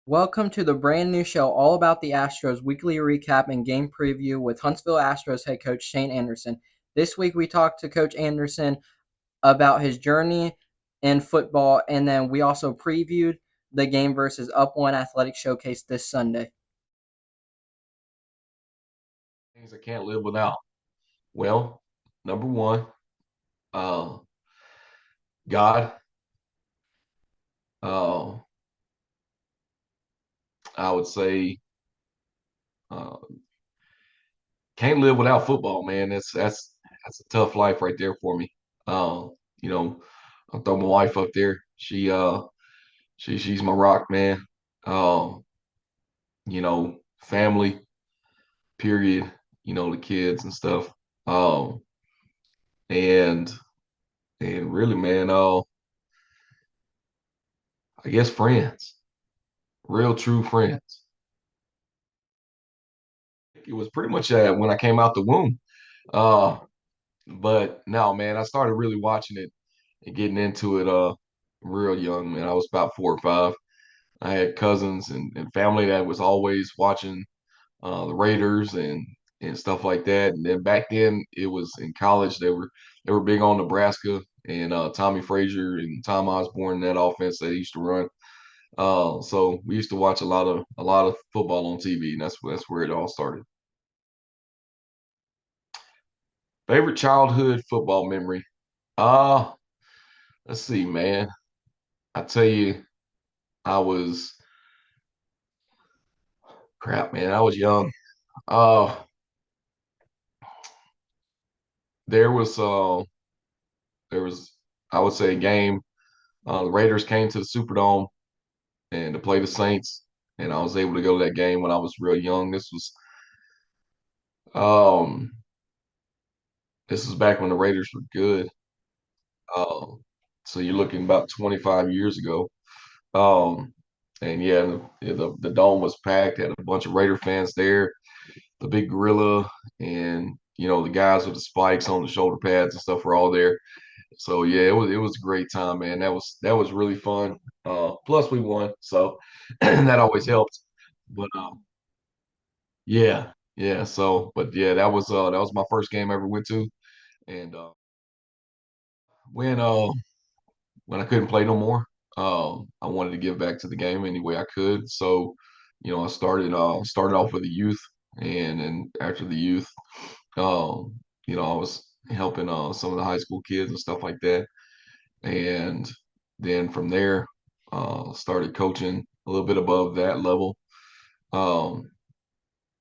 Welcome to the brand new show all about the Astros weekly recap and game preview with Huntsville Astros head coach Shane Anderson. This week we talked to Coach Anderson about his journey in football, and then we also previewed the game versus UP1 Athletic Showcase this Sunday. Things I can't live without. Well, number one, uh, God. Uh, I would say uh, can't live without football, man. That's a tough life right there for me. Uh, you know, I'll throw my wife up there. She's my rock, man. Uh, family, period. The kids and stuff. Um, and and really, man, I guess friends, real true friends. It was pretty much when I came out the womb. Uh, but no, man, I started really watching it and getting into it real young, man. I was about 4 or 5. I had cousins and family that was always watching the Raiders and stuff like that. And then back then it was in college they were big on Nebraska and Tommy Frazier and Tom Osborne, that offense they used to run. So we used to watch a lot of football on TV, and that's where it all started. Favorite childhood football memory? Uh, let's see, man. I tell you, I was crap, man. I was young. Uh, there was uh, there was I would say a game. The Raiders came to the Superdome and to play the Saints, and I was able to go to that game when I was real young. Um, this was back when the Raiders were good. Um, so you're looking about 25 years ago. Um, and yeah, the dome was packed. Had a bunch of Raider fans there. The big gorilla and the guys with the spikes on the shoulder pads and stuff were all there. So yeah, it was a great time, man. That was really fun. Plus we won, so that always helped. But yeah, yeah. So but yeah, that was my first game I ever went to, and when uh when I couldn't play no more, I wanted to give back to the game any way I could. So I started off with the youth, and after the youth. I was helping some of the high school kids and stuff like that. And then from there, started coaching a little bit above that level. Um,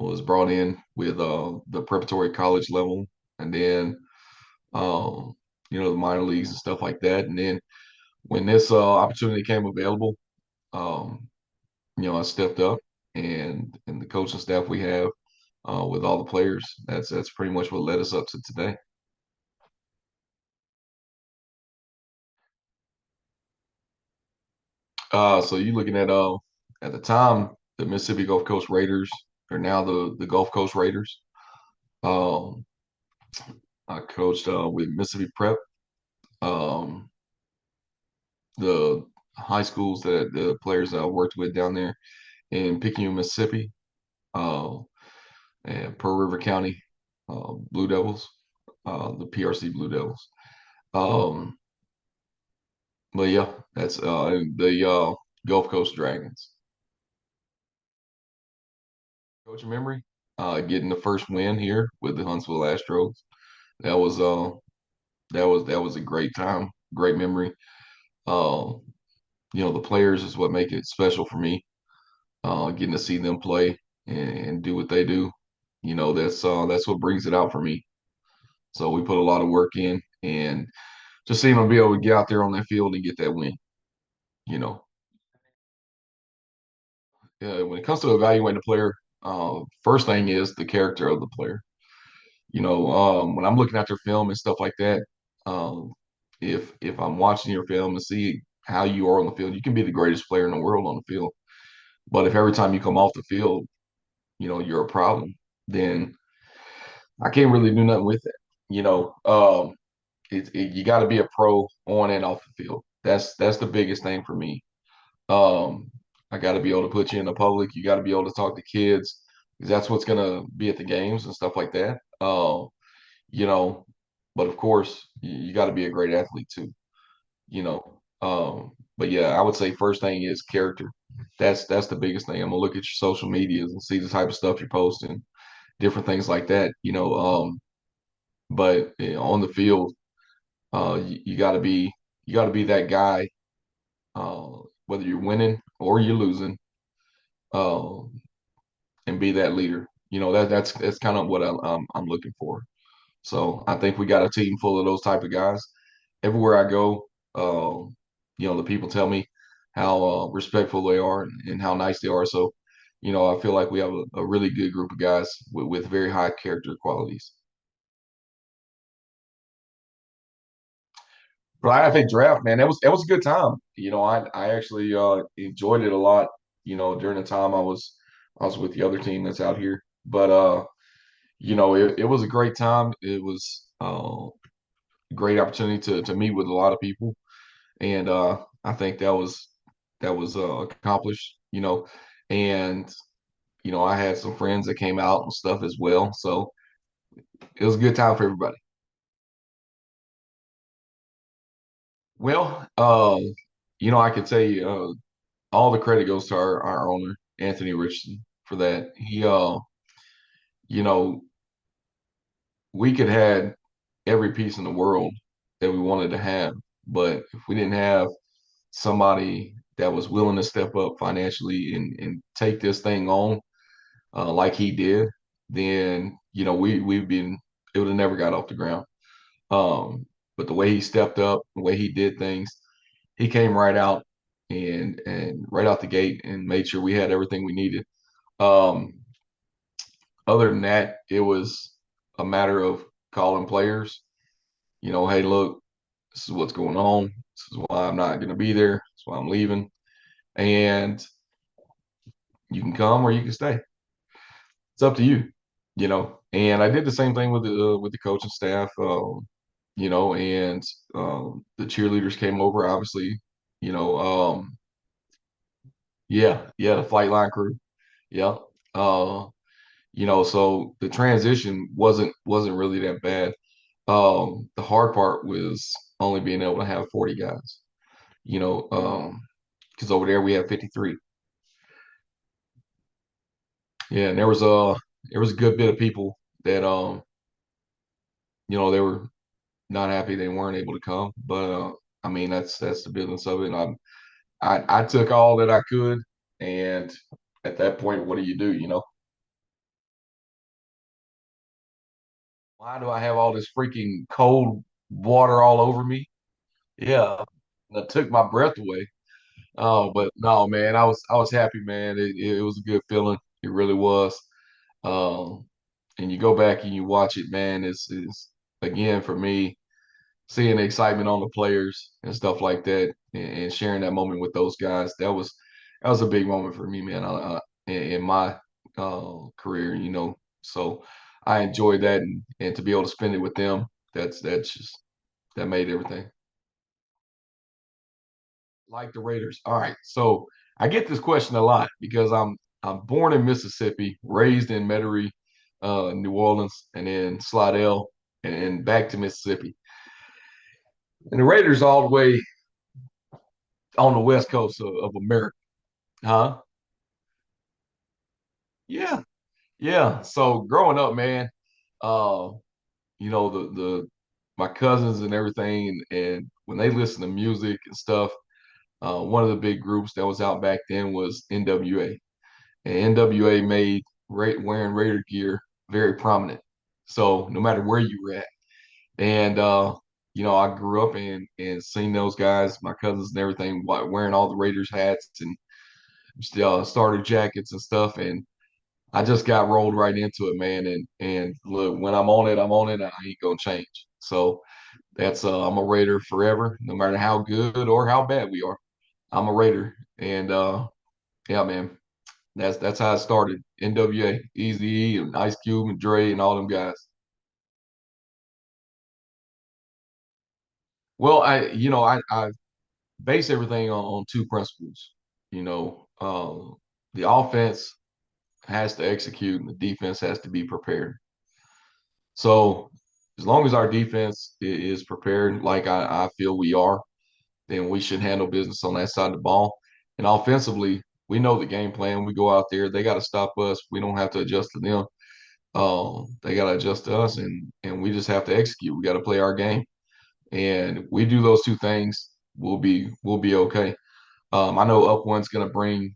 was brought in with the preparatory college level, and then um, the minor leagues and stuff like that. And then when this opportunity came available, um, I stepped up, and the coaching staff we have with all the players, that's pretty much what led us up to today. So you're looking at the time the Mississippi Gulf Coast Raiders are now the Gulf Coast Raiders. Um, I coached with Mississippi Prep, um, the high schools that the players that I worked with down there in Picayune, Mississippi, uh, and Pearl River County Blue Devils, the PRC Blue Devils. Um, but yeah, that's the Gulf Coast Dragons. Coach memory, getting the first win here with the Huntsville Astros. That was that was a great time, great memory. Um, the players is what make it special for me. Getting to see them play and do what they do. That's what brings it out for me. So we put a lot of work in, and just seeing them be able to get out there on that field and get that win. You know, when it comes to evaluating a player, first thing is the character of the player. When I'm looking at their film and stuff like that, um, if I'm watching your film and see how you are on the field, you can be the greatest player in the world on the field. But if every time you come off the field, you're a problem, then I can't really do nothing with it. You know, you got to be a pro on and off the field. That's the biggest thing for me. Um, I got to be able to put you in the public. You got to be able to talk to kids because that's what's gonna be at the games and stuff like that. You know, but of course, you got to be a great athlete too. You know, but yeah, I would say first thing is character. That's the biggest thing. I'm gonna look at your social medias and see the type of stuff you're posting, different things like that. But on the field, you got to be that guy, uh, whether you're winning or you're losing, uh, and be that leader. That's kind of what I'm looking for. So I think we got a team full of those type of guys. Everywhere I go, the people tell me how respectful they are and how nice they are. So, I feel like we have a really good group of guys with very high character qualities. But I think draft, man, that was a good time. I actually enjoyed it a lot. During the time I was with the other team that's out here. But it was a great time. It was a great opportunity to meet with a lot of people, and I think that was accomplished. And I had some friends that came out and stuff as well. So it was a good time for everybody. Well, I could say all the credit goes to our owner, Anthony Richardson, for that. You know, we could have every piece in the world that we wanted to have, but if we didn't have somebody that was willing to step up financially and take this thing on like he did, then we've been it would have never got off the ground. But the way he stepped up, the way he did things, he came right out and right out the gate and made sure we had everything we needed. Um, Other than that, it was a matter of calling players. Hey, look, this is what's going on. This is why I'm not going to be there. That's why I'm leaving. And you can come or you can stay. It's up to you. And I did the same thing with the coaching staff. And the cheerleaders came over, obviously. You know, yeah, yeah, the flight line crew. Yeah. Uh, so the transition wasn't really that bad. The hard part was only being able to have 40 guys, because over there we have 53. Yeah, and there was a good bit of people that they were not happy they weren't able to come. But I mean that's the business of it. I took all that I could, and at that point, what do? Why do I have all this freaking cold water all over me? Yeah, that took my breath away. Oh, but no, man, I was happy, man. It was a good feeling. It really was. Um, and you go back and you watch it, man. It's again for me seeing the excitement on the players and stuff like that, and sharing that moment with those guys. That was a big moment for me, man. In my career. So I enjoyed that, and to be able to spend it with them, that's just that made everything. Like the Raiders. All right. So I get this question a lot because I'm born in Mississippi, raised in Metairie, New Orleans, and then Slidell, and back to Mississippi. And the Raiders all the way on the west coast of America. Huh? Yeah. Yeah. So growing up, man, uh, the my cousins and everything, and when they listen to music and stuff, one of the big groups that was out back then was NWA. And NWA made wearing Raider gear very prominent. So no matter where you were at, and I grew up and seen those guys, my cousins and everything, wearing all the Raiders hats and starter jackets and stuff, and I just got rolled right into it, man. And look, when I'm on it, I'm on it. I ain't gonna change. So that's I'm a Raider forever, no matter how good or how bad we are. I'm a Raider, and yeah, man. That's how it started. NWA, Eazy-E, and Ice Cube, and Dre, and all them guys. Well, I base everything on two principles. You know, Um, the offense has to execute and the defense has to be prepared. So as long as our defense is prepared, like I feel we are, then we should handle business on that side of the ball. And offensively, we know the game plan. We go out there, they got to stop us. We don't have to adjust to them. They got to adjust to us, and we just have to execute. We got to play our game, and if we do those two things, we'll be okay. I know Up One's going to bring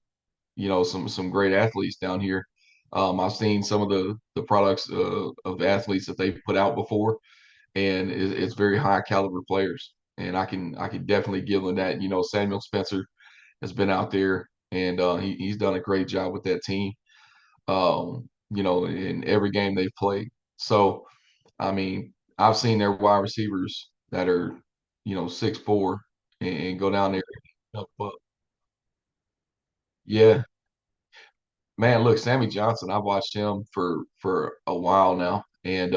some great athletes down here. I've seen some of the products of athletes that they've put out before, and it's very high caliber players. And I can definitely give them that. Samuel Spencer has been out there, and he's done a great job with that team. In every game they've played. So I mean, I've seen their wide receivers that are 6'4" and go down there. But yeah, man, look, Sammy Johnson. I've watched him for a while now, and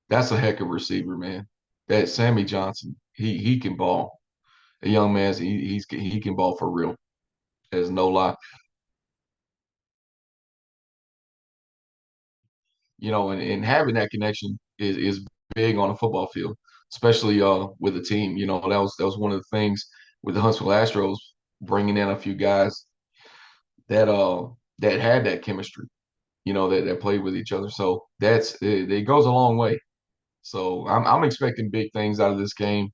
that's a heck of a receiver, man. That Sammy Johnson, he can ball. A young man, he can ball for real. There's no lie. And having that connection is big on a football field, especially with a team. That was one of the things with the Huntsville Astros bringing in a few guys that that had that chemistry. That played with each other. So it goes a long way. So I'm expecting big things out of this game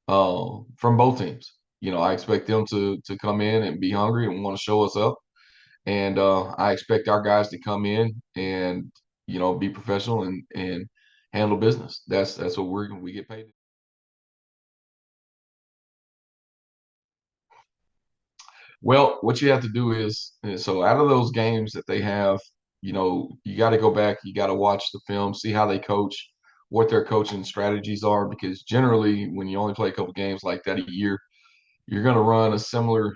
from both teams. I expect them to come in and be hungry and want to show us up, and I expect our guys to come in and be professional and handle business. That's what we get paid. Well, what you have to do is so out of those games that they have, you got to go back, you got to watch the film, see how they coach, what their coaching strategies are, because generally when you only play a couple games like that a year, you're going to run a similar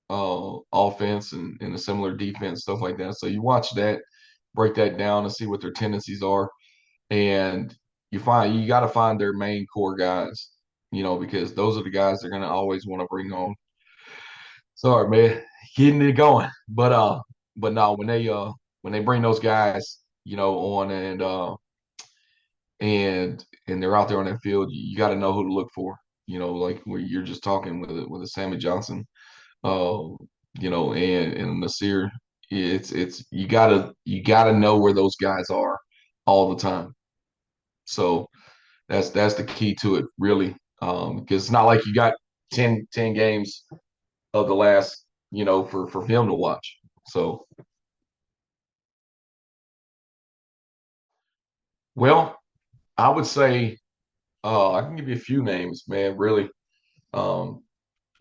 offense and a similar defense, stuff like that. So you watch that, break that down, and see what their tendencies are, and you got to find their main core guys, because those are the guys they're going to always want to bring on. Sorry, man, getting it going, but no, when they bring those guys, on and they're out there on that field, you got to know who to look for. Like where you're just talking with a Sammy Johnson uh, and Nasir. It's you gotta know where those guys are all the time. So that's the key to it, really. Because it's not like you got 10 games of the last, for film to watch. So, well, I would say I can give you a few names, man. Really, um,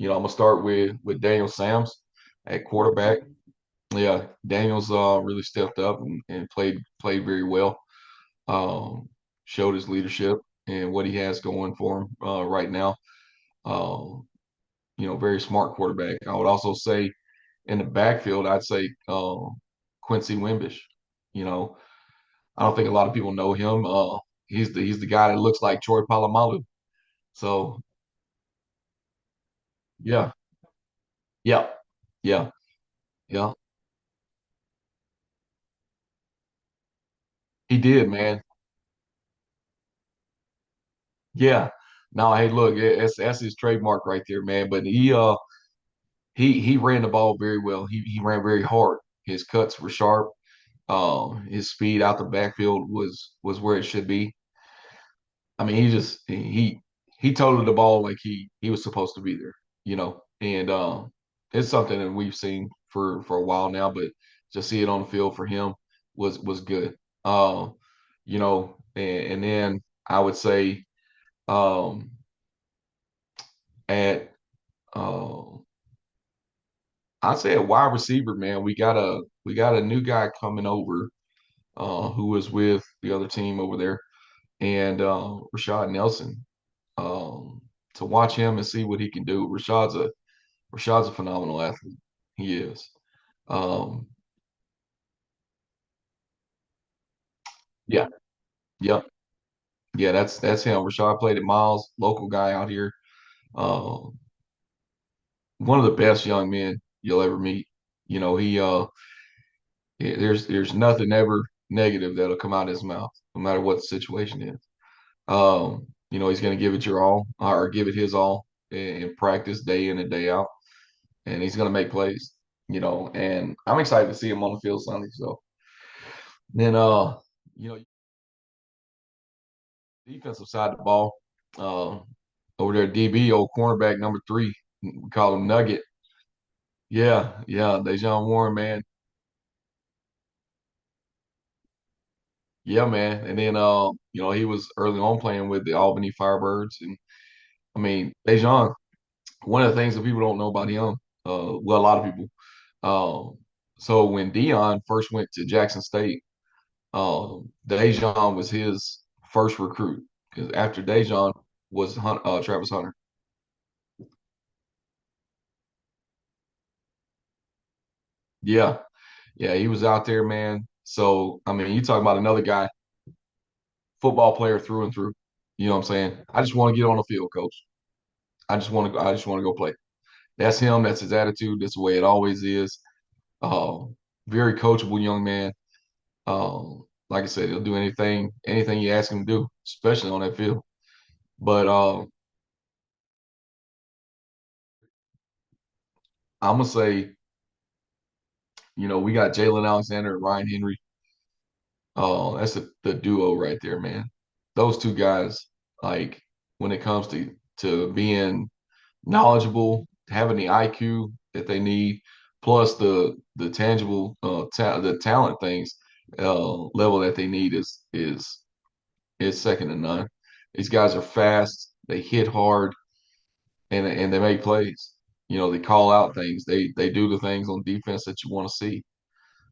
I'm gonna start with Daniel Sams at quarterback. Yeah, Daniel's really stepped up and played very well. Um, Showed his leadership and what he has going for him right now. Um, very smart quarterback. I would also say in the backfield, I'd say Quincy Wimbish. You know, I don't think a lot of people know him. He's the guy that looks like Troy Polamalu. So yeah, yeah, yeah, yeah. He did, man. Yeah. No, hey, look, that's his trademark right there, man. But he ran the ball very well. He ran very hard. His cuts were sharp. His speed out the backfield was where it should be. I mean, he toted the ball like he was supposed to be there, And it's something that we've seen for a while now, but to see it on the field for him was good. And then I would say um, at uh, I'd say a wide receiver, man. We got a new guy coming over who was with the other team over there, and Rashad Nelson. Um, to watch him and see what he can do. Rashad's a phenomenal athlete. He is. Um, yeah, yep, yeah. That's him. Rashad played at Miles, local guy out here. Um, One of the best young men you'll ever meet. There's nothing ever negative that'll come out of his mouth, no matter what the situation is. He's going to give it your all, or give it his all in practice, day in and day out, and he's going to make plays. And I'm excited to see him on the field Sunday. So then, defensive side of the ball, uh, over there, DB, old cornerback number 3, we call him Nugget. Yeah, yeah, Dejon Warren, man. Yeah, man. And then, he was early on playing with the Albany Firebirds, and I mean, Dejon. One of the things that people don't know about him, well, a lot of people. Um, so when Dion first went to Jackson State, Dejon was his first recruit because after Dejon was Travis Hunter. Yeah, yeah, he was out there, man. So I mean, you talk about another guy, football player through and through. You know what I'm saying? I just want to get on the field, coach. I just want to go play. That's him. That's his attitude. That's the way it always is. Uh, Very coachable young man. Like I said, he'll do anything you ask him to do, especially on that field. But I'm gonna say, we got Jalen Alexander and Ryan Henry. That's the duo right there, man. Those two guys, like when it comes to being knowledgeable, having the IQ that they need, plus the tangible the talent things level that they need is second to none. These guys are fast, they hit hard, and they make plays. They call out things. They do the things on defense that you want to see.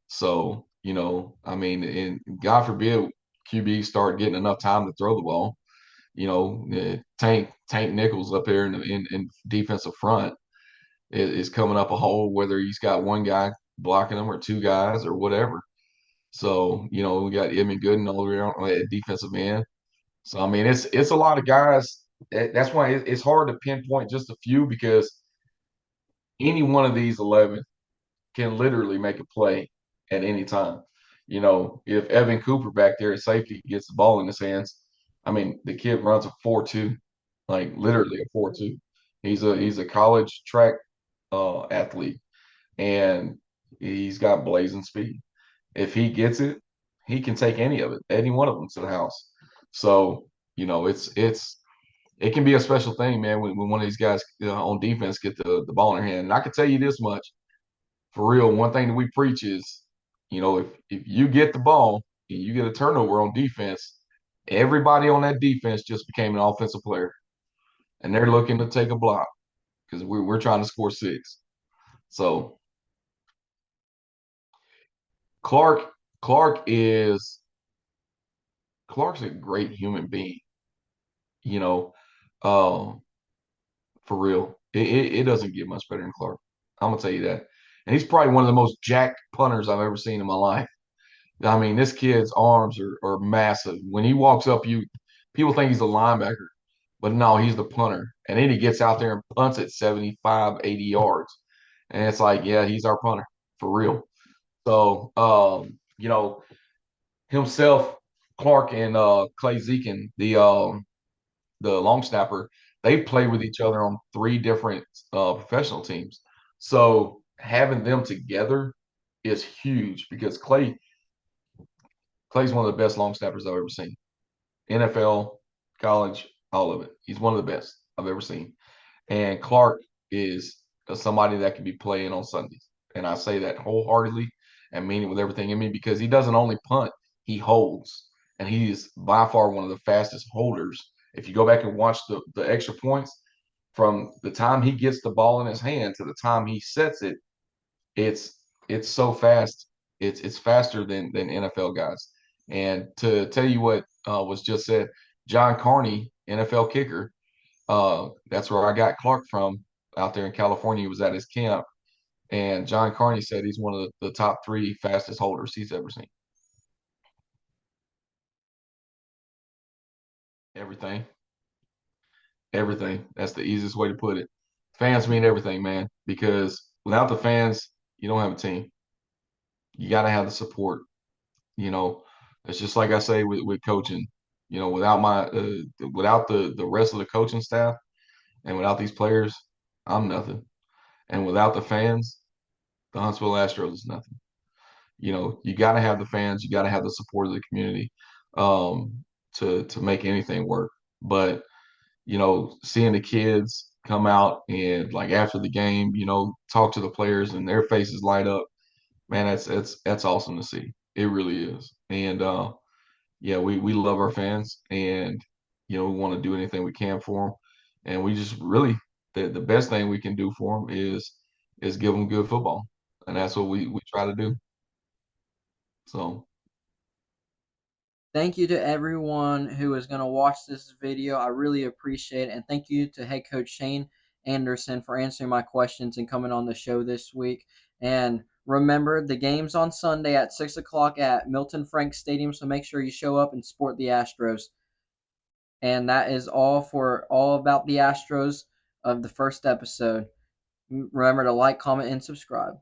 So, I mean, and God forbid QB start getting enough time to throw the ball. Tank Nichols up here in defensive front is coming up a hole, whether he's got one guy blocking him or two guys or whatever. So, we got Edmund Gooden all the way around at defensive end. So, I mean, it's a lot of guys. That's why it's hard to pinpoint just a few because any one of these 11 can literally make a play at any time. If Evan Cooper back there at safety gets the ball in his hands, I mean, the kid runs a 4.2, like literally a 4.2. He's a college track athlete, and he's got blazing speed. If he gets it, he can take any one of them to the house. So, it can be a special thing, man, when one of these guys on defense get the ball in their hand. And I can tell you this much for real, one thing that we preach is, if you get the ball and you get a turnover on defense, everybody on that defense just became an offensive player, and they're looking to take a block because we're trying to score 6. So Clark Clark is Clark's a great human being, you know, um, for real. It doesn't get much better than Clark. I'm gonna tell you that, and he's probably one of the most jacked punters I've ever seen in my life. I mean, this kid's arms are massive. When he walks up, people think he's a linebacker, but no, he's the punter. And then he gets out there and punts at 75, 80 yards. And it's like, yeah, he's our punter for real. So, himself, Clark and Clay Zekin, the long snapper, they play with each other on 3 different professional teams. So having them together is huge because Clay's one of the best long snappers I've ever seen. NFL, college, all of it. He's one of the best I've ever seen. And Clark is somebody that can be playing on Sundays. And I say that wholeheartedly and mean it with everything in me because he doesn't only punt, he holds. And he is by far one of the fastest holders. If you go back and watch the extra points, from the time he gets the ball in his hand to the time he sets it, it's it's so fast. It's faster than NFL guys. And to tell you what was just said, John Carney, NFL kicker, that's where I got Clark from out there in California. He was at his camp, and John Carney said he's one of the top 3 fastest holders he's ever seen. Everything, everything. That's the easiest way to put it. Fans mean everything, man, because without the fans, you don't have a team. You got to have the support. You know, it's just like I say with coaching. You know, without the rest of the coaching staff and without these players, I'm nothing. And without the fans, the Huntsville Astros is nothing. You know, you got to have the fans, you got to have the support of the community to make anything work. But you know, seeing the kids come out and like after the game, you know, talk to the players and their faces light up, man, that's awesome to see. It really is. And yeah, we love our fans, and you know, we want to do anything we can for them, and we just really the best thing we can do for them is give them good football, and that's what we try to do. So Thank you to everyone who is going to watch this video. I really appreciate it. And thank you to head coach Shane Anderson for answering my questions and coming on the show this week. And remember, the game's on Sunday at 6 o'clock at Milton Frank Stadium. So make sure you show up and support the Astros. And that is all about the Astros of the first episode. Remember to like, comment, and subscribe.